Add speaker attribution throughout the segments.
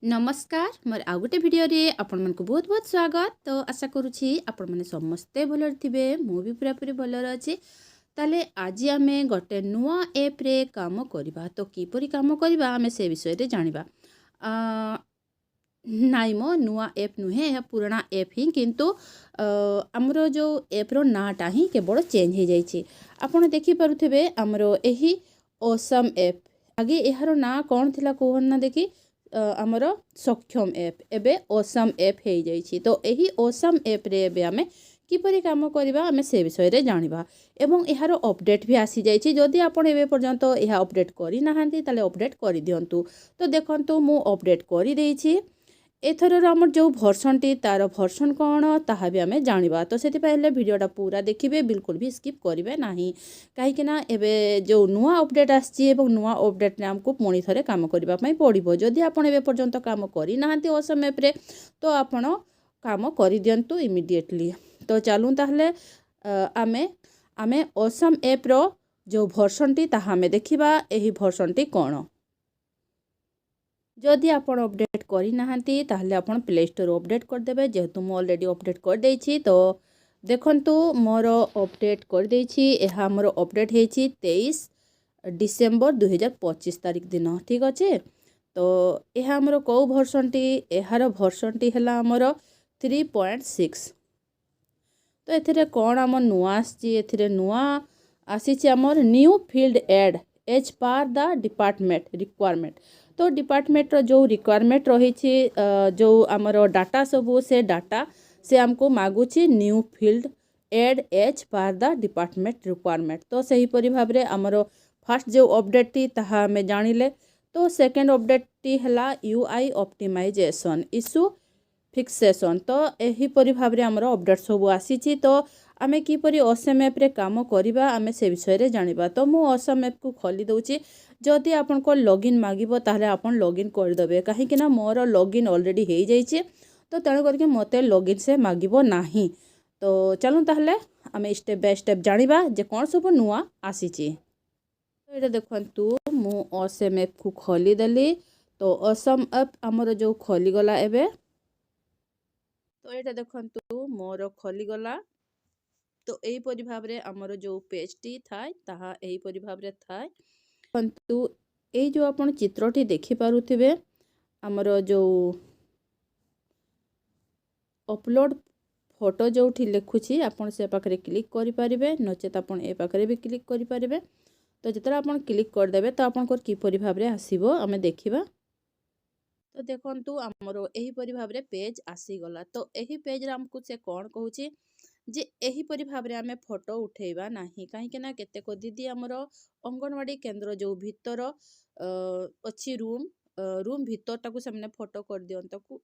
Speaker 1: नमस्कार मोर आउ गोटे भिडियो रे आपण मन को बहुत बहुत स्वागत। तो आशा करुछि आपण माने समस्ते भलर थिबे, मु भी पूरा पूरी भलर अछि। ताले आज आमे गोटे नुआ ऐप रे काम करबा। तो किपरि काम करबा आमे से विषय रे जानिबा। नाइ मो नुआ ऐप नुहे, यह पुराना ऐप ही, किंतु हमरो जो ऐप रो नाटा ही केवल चेंज हो जाइछि। आपण देखि पारुथिबे हमरो एही ऑसम ऐप आगे एहारो ना कोन थिला कोहन ना देखि आमर सक्षम ऐप एबे ऑसम ऐप हो जाइछि। तो यही ऑसम ऐप रे एबे आमे किपरि काम करबा आमे से विषय रे जानिबा एवं एहारो अपडेट भी आसी जाइछि। जदि आपण एबे पर्यंत एहा अपडेट करि नाहांती ताले अपडेट करि दियंतु। तो देखंतु मु अपडेट करि देइछि। एथर आमर जो भर्सन टी तार भर्सन कौन ताहा भी आमे जानिबा। तो सेति पहले वीडियोटा पूरा देखिबे, बिल्कुल भी स्किप करिवे नाही, काहेकि ना एबे जो नुआ अपडेट आछि एवं नुआ अपडेट ने हमको पुणी थरे काम करिबा पई पड़िबो। जदि आपण एबे पर्यंत काम करि नाहांती ऑसम ऐप रे तो आपण काम करि दियंतु इमिडिएटली। तो चालू ताहले आमे ऑसम ऐप रो जो भर्सन टी ताहा हमें देखिबा। एही भर्सन टी कौन जदि आपण अपडेट करि नाहांती ताहले आपण प्ले स्टोर अपडेट कर देबे। जेहेतु मु ऑलरेडी अपडेट कर देइछि, तो देखंतु मोर अपडेट कर देइछि। एहा मोर अपडेट हेछि 23 डिसेंबर 2025 तारिख दिन, ठीक अछि। तो एहा हमर को भर्सन टी, एहार भर्सन टी हला हमर 3.6। तो एथिरे कोन हमर नुआ आछि, एथिरे नुआ आसीछि हमर new field add as per the department requirement. तो डिपार्टमेंट रो जो रिक्वायरमेंट रही जो आमर डाटा सबू से डाटा से हमको मागुची new field add as per the department requirement. तो सही परि भाबरे हमर फर्स्ट जो अपडेट टी ताहा हमें जानिले। तो सेकंड अपडेट टी हला यूआई ऑप्टिमाइजेशन इशू फिक्सेशन। तो यही परि भाबरे हमर अपडेट सबू आसीची। तो आमे किपरि ऑसम ऐप रे काम करिबा आमे से विषय रे जानिबा। तो मु ऑसम ऐप को खोली दउची। जदि आपन को लॉगिन मागिबो ताहले आपन लॉगिन कर देबे, काहे कि ना मोर लॉगिन ऑलरेडी हे जाइछे। तो तेणु करके मते लॉगिन से मागिबो नाही। तो चलू ताहले आमे स्टेप बाय स्टेप जानिबा जे कोन सब नुआ आसीची। तो एटा देखंतु मु ऑसम ऐप को खोली देली। तो ऑसम ऐप हमर जो खोली गला एबे। तो एटा देखंतु मोर खोली गला। तो एही परि भाबरे हमर जो पेज टी थाय ताहा एही परि भाबरे थाय। परंतु ए जो आपण चित्रटी देखि पारुथिबे हमर जो अपलोड फोटो जोठी लिखुछि आपण से पाखरे क्लिक करि परिबे, नचेत आपण ए पाखरे भी क्लिक करि परिबे। तो जेतरा आपण क्लिक कर देबे तो आपण को किपरि भाबरे आसीबो आमे देखिबा। तो देखंतु हमर एही परि भाबरे पेज आसी गला। तो एही पेज रे हमकु से कोन कहूछि जे एही परि भाबरे आमे फोटो उठेबा नाही, काहे कि ना केतेको दीदी हमर अंगनवाड़ी केंद्र जो भीतर अछि रूम भीतर टाकू से माने फोटो कर दियंतकू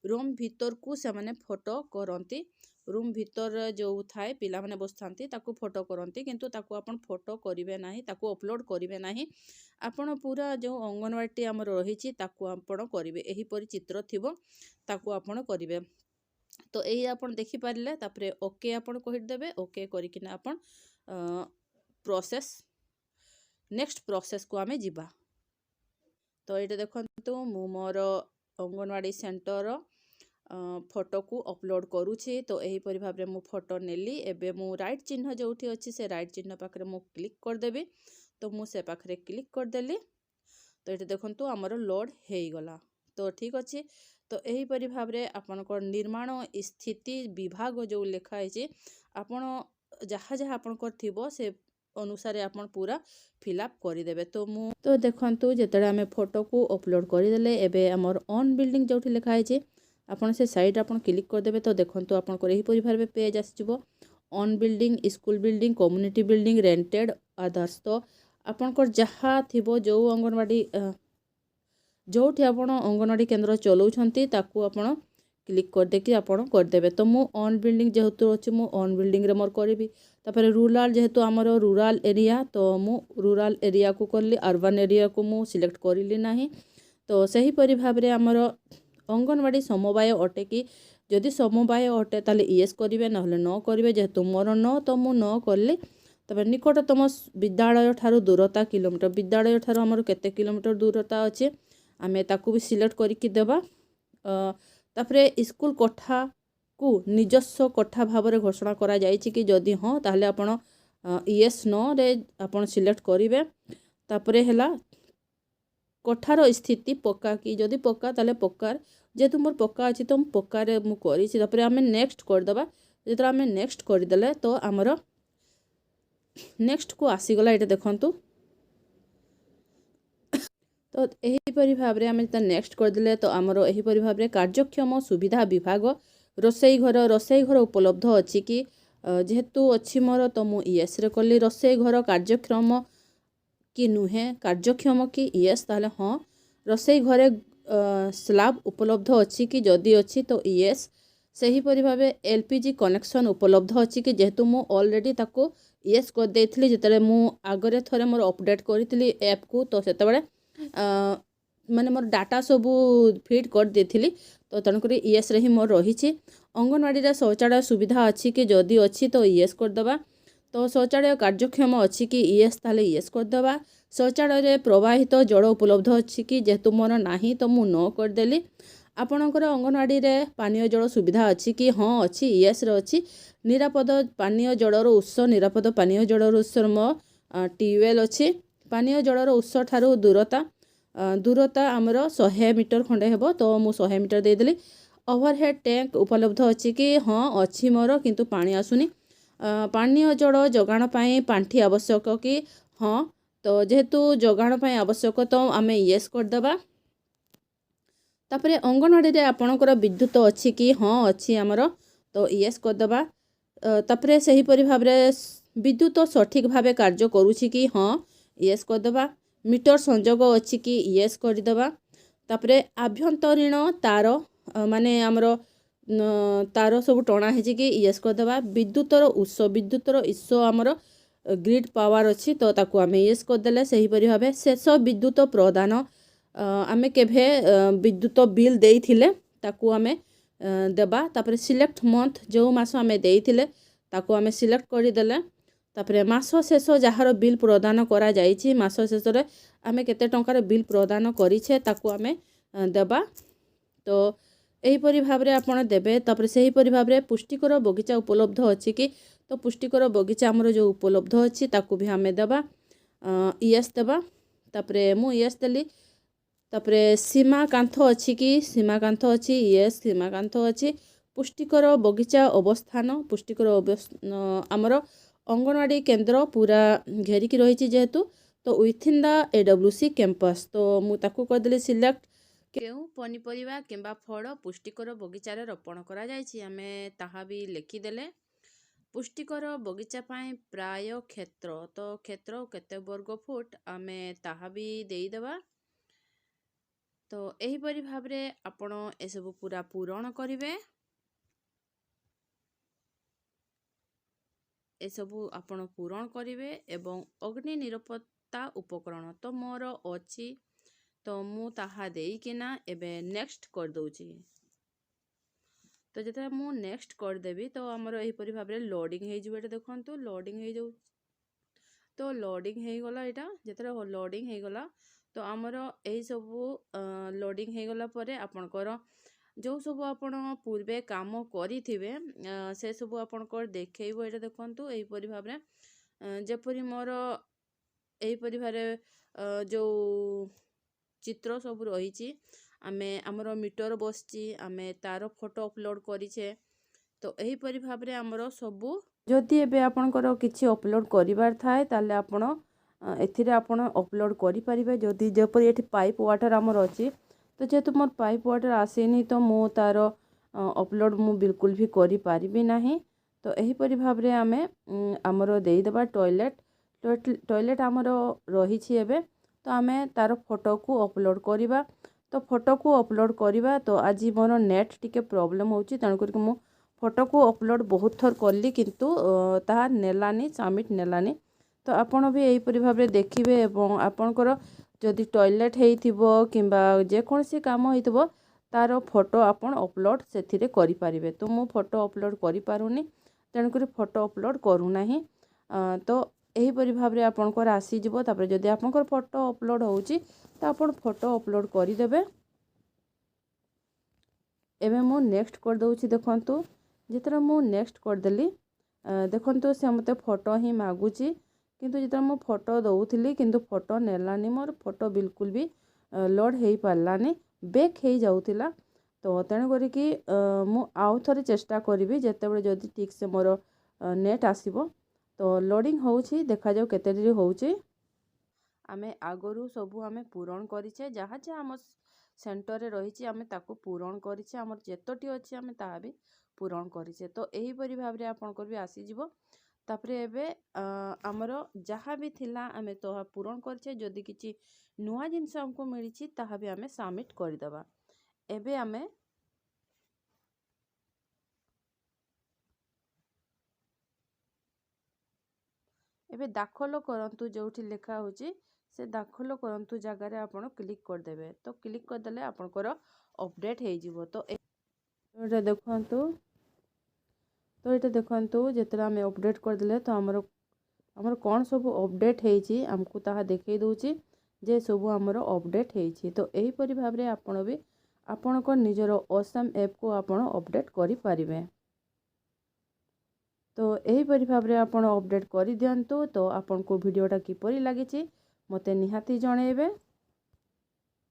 Speaker 1: रूम भीतर को से माने फोटो करंती। रूम भीतर जो थाए पिला माने बसथांती ताकू फोटो करंती, किंतु ताकू आपण फोटो करिवे नाही, ताकू अपलोड करिवे नाही। आपण पूरा जो अंगनवाड़ी हमर रहिछि ताकू आपण करिवे। एही परि चित्र थिबो ताकू आपण करिवे। तो यही आपण देखि पारिले तापरे ओके आपण कहि देबे। ओके करि किना आपण प्रोसेस नेक्स्ट प्रोसेस को आमे जिबा। तो एटा देखंतु मु मोर अंगनवाड़ी सेंटर फोटो को अपलोड करूछि। तो यही परि भाबरे मु फोटो नेली। एबे मु राइट चिन्ह जोठी अछि से राइट चिन्ह पाखरे मु क्लिक कर देबी। तो मु से पाखरे क्लिक कर देली। तो एटा देखंतु हमर लोड हेई गला। तो ठीक अछि। तो यही परि भाबरे आपनकर निर्माण स्थिति विभाग जो लेखा है आपण जहाँ जहाँ आपनकर थिबो से अनुसार आपण पूरा फिलअप कर देबे। तो देखंतु जेतडा हमें फोटो को अपलोड कर देले एबे हमर ऑन बिल्डिंग जोठी लेखा है आपण से साइड आपण क्लिक कर देबे। तो देखंतु आपनकर एही परि भाबरे पेज आसीजबो। Own building, school building, community building, rented, others. तो आपनकर जहाँ थिबो जो अंगनवाड़ी जोठी आपण अंगनवाड़ी केंद्र चलाउछंती ताकू आपण क्लिक कर देकी आपण कर देबे। तो मु ऑन बिल्डिंग जेहेतु अछि मु ऑन बिल्डिंग रे मोर करबी। तापर रूरल जेहेतु हमर रूरल एरिया, तो मु रूरल एरिया को करली, अर्बन एरिया को मु सिलेक्ट करली नाही। तो सही परि भाबरे हमर अंगनवाड़ी समवाय अटे कि जदि समवाय अटे ताले यस करिवे, नहले न करिवे। जेहेतु मोर न, तो मु न करली। तबे निकटतम विद्यालय ठारू दूरता किलोमीटर, विद्यालय ठारू हमर केते किलोमीटर दूरता अछि आमे ताकू भी सिलेक्ट करके देबा। तापरे स्कूल कोठा को निजस्व कोठा भाव में घोषणा करा जायछि कि जदि हाँ ताहले आपण येस नो रे आपण सिलेक्ट करिवे। तापरे हैला कोठार स्थिति पक्का कि जदि पक्का ताहले पक्कार जेतु मोर पक्का अछि तो पक्का रे मु करिछि। तापरे आमे नेक्स्ट कर देबा। जेतरा आमे नेक्स्ट कर देले तो हमर नेक्स्ट को आसी गला। एटा देखंतु तो एहीपरि भाव में आम नेक्स्ट करदे तो आमर एहीपरि भाव में कार्यक्षम सुविधा विभाग रोसई घर उपलब्ध अच्छी कि जेहेतु अच्छी मोर तो मु येस रे कली रोसई घर कार्यक्षम कि नुहे कार्यक्षम कि येस ताहले हाँ रोसई घरे स्लाब उपलब्ध अच्छी कि जदि अच्छी तो येस। सेहीपरि भाव एलपीजी कनेक्शन उपलब्ध अच्छी कि जेहेतु मु ऑलरेडी ताको येस कर देइथिली जेतले मु आगरे थरे मोर अपडेट करिथिली ऐप को तो सेतबेले माने मोर डाटा सबू फिट कर देथिली तो तेणुक येस रे ही मोर रही। अंगनवाड़ी रे शौचालय सुविधा अच्छी कि जदि अच्छी तो येस कर दबा। तो शौचालय कार्यक्षम अच्छी कि येस ताले येस कर दबा। शौचालय रे प्रवाहित जल उपलब्ध अच्छी कि जेहेतु मोर नाही तो मु नो कर देली। आपणकर अंगनवाड़ी रे पानीय जल सुविधा अच्छी कि हाँ अच्छी येस रे अच्छी। निरापद पानीय जलर उत्स निरापद पानीय जलर उत्स मो ट्यूबवेल अच्छी। पानीय जलर उत्स ठारू दूरता आमर 100 मीटर खंडे हेबो तो मु 100 मीटर देदेली। ओवरहेड टैंक उपलब्ध अच्छी कि हाँ अच्छी मोर किंतु पानी आसुनी। पानीय जल जोगाण पाई पांठी आवश्यक कि हाँ तो जेहेतु जोगाण पाई आवश्यक तो आमे येस कर देबा। तापरे अंगनवाड़ी रे आपणकर विद्युत अच्छी कि हाँ अच्छी आमर तो येस कर देबा। तापरे सही परि भाव रे विद्युत सठिक भावे कार्य करूछि कि हाँ येस कर देबा। मीटर संजोग अच्छी कि येस कर देबा। तापरे आभ्यंतरीण तार माने आमर तार सब टणा है कि येस कर देबा। विद्युतर उत्स आमर ग्रिड पावर अच्छी तो ताकू आमे येस कर देले। सही परि भावे शेष विद्युत प्रदान आमे केभे विद्युत बिल देइथिले ताकू आमे देबा। तापरे सिलेक्ट मंथ जो मास आमे देइथिले ताकू आमे सिलेक्ट करि देले। तापरे मास शेष जहार बिल प्रदान करा जाइछि मास शेष रे आमे केते टंकार बिल प्रदान करिछे ताकू आमे देबा। तो एही परि भाव रे आपण देबे। तापरे सही परि भाव रे पुष्टिकर बगीचा उपलब्ध अछि कि तो पुष्टिकर बगीचा हमर जो उपलब्ध अछि ताकू भी आमे देबा येस देबा। तापरे मु येस देली। तापरे सीमा कांथ अछि कि सीमा कांथ अछि येस सीमा कांथ अछि। पुष्टिकर बगीचा अवस्थान पुष्टिकर आमर अंगनवाड़ी केंद्र पूरा घेरिकी रही जेहेतु तो विथिन द एडब्ल्यूसी कैंपस तो मु ताकू कर देली सिलेक्ट। केउ पनीपरिबा किंबा फल पुष्टिकर बगीचा रे रोपण करा जायछि आमे ताहा भी लिखि देले। पुष्टिकर बगीचा पाए प्राय क्षेत्र तो क्षेत्र केते वर्ग फुट आमे ताहा भी देई देबा। तो एही परि भाव रे आपण ए सब पूरा पूरण करिवे। ए सबू आपण पूरण करिवे एवं अग्नि निरापत्ता उपकरण तो मोर अछि तो मु ताहा देई किना एबे नेक्स्ट कर दउची। तो जेता मु नेक्स्ट कर देबी तो हमर एही परि भाबरे लोडिंग हे जिवे। देखंतु लोडिंग हे जाउ तो लोडिंग हे गला। एटा जेता लोडिंग हे गला तो हमर एही सबू लोडिंग हे गला परे आपनकर जो सब आपण पूर्वे काम करिथिबे से सब आपनकर देखैबो। एटा देखंतु एही परि भाबरे जेपरि मोर एही परि भारे जो चित्र सब रहिछि आमे हमर मीटर बसछि आमे तार फोटो अपलोड करिछे। तो एही परि भाबरे हमर सबू जदि एबे आपनकर किछि अपलोड करिवार थाए ताले आपण एथिरे आपण अपलोड करि परिबे। जदि जेपरि एठी पाइप वाटर हमर अछि तो जेहेतु मोर पाइप वाटर आसेनी तो मो तार अपलोड मु बिल्कुल भी करि पारिबि नाही। तो एही परि भाबरे आमे हमर देई देबा टॉयलेट हमर रहिछि एबे तो आमे तार फोटो को अपलोड करिबा। तो फोटो को अपलोड करिबा तो आज मोर नेट टिके प्रॉब्लम होउछि तण करके मु फोटो को अपलोड बहुत थर करली किंतु ताहा नेलानी सबमिट नेलानी। तो आपण भी एही परि भाबरे देखिबे एवं आपणकर जदि टॉयलेट हेइथिबो किंबा जे कोनसी काम हेइथिबो तार फोटो आपण अपलोड सेथिरे करि पारिबे। तो मु फोटो अपलोड करि पारुनी तेणुकर फोटो अपलोड करू नाही। तो एहीपरि भाव में आपणकर आसीजिवो। तापर जदि आपणकर फोटो अपलोड होउची तो आपण फोटो अपलोड करदेवे। एवं मु नेक्स्ट कर दूची। देखंतु जितरा मु नेक्स्ट करदेली देखंतु से मते फोटो ही मागुची, किंतु जितरा मु फोटो दउथिली किंतु फोटो नेलानी, मोर फोटो बिल्कुल भी लोड हेई पारलानी, बैक हेई जाउथिला। तो तेणु करिकी मु आउ थरे चेष्टा करिवि जेतेबेले जदि ठीक से मोर नेट आसीबो। तो लोडिंग होउची, देखा जाउ केते देरी होउची। आमे आगरू सबु आमे पूरण करिछे, जहाँ जहाँ आम सेंटर रे रहिछि आमे ताको पूरण करिछे, हमर जेतोटी अछि आमे ताहा भी पूरण करिछे। तो एही परि भाव रे आपनकर भी आसी जिवो। तापरे एबे हमर जहाँ भी थिला आमे तोहा पूरण करिछे। जदि किछि नुआ जिंस हमको मिलिछि ताहा भी आमे सबमिट करदबा। एबे आमे एबे दाखल करंतु जोठी लिखा होची से दाखल करंतु जगार आपण क्लिक करदेवे। तो क्लिक करदेले आपनकर अपडेट हो जिवो। तो ये देखंतु जेतरा में अपडेट करदेले तो हमर कौन सब अपडेट होईची हमको ताहा देखै दोची जे सब हमर अपडेट होईची। तो एही परि भाव रे आपण भी आपनकर निजर ऑसम ऐप को आपण अपडेट करि पारिबे। तो एहीपरि भाव में आपण अपडेट कर दियंतु। तो आपन को वीडियोटा किपरि लागिछि मते निहाती जणेबे।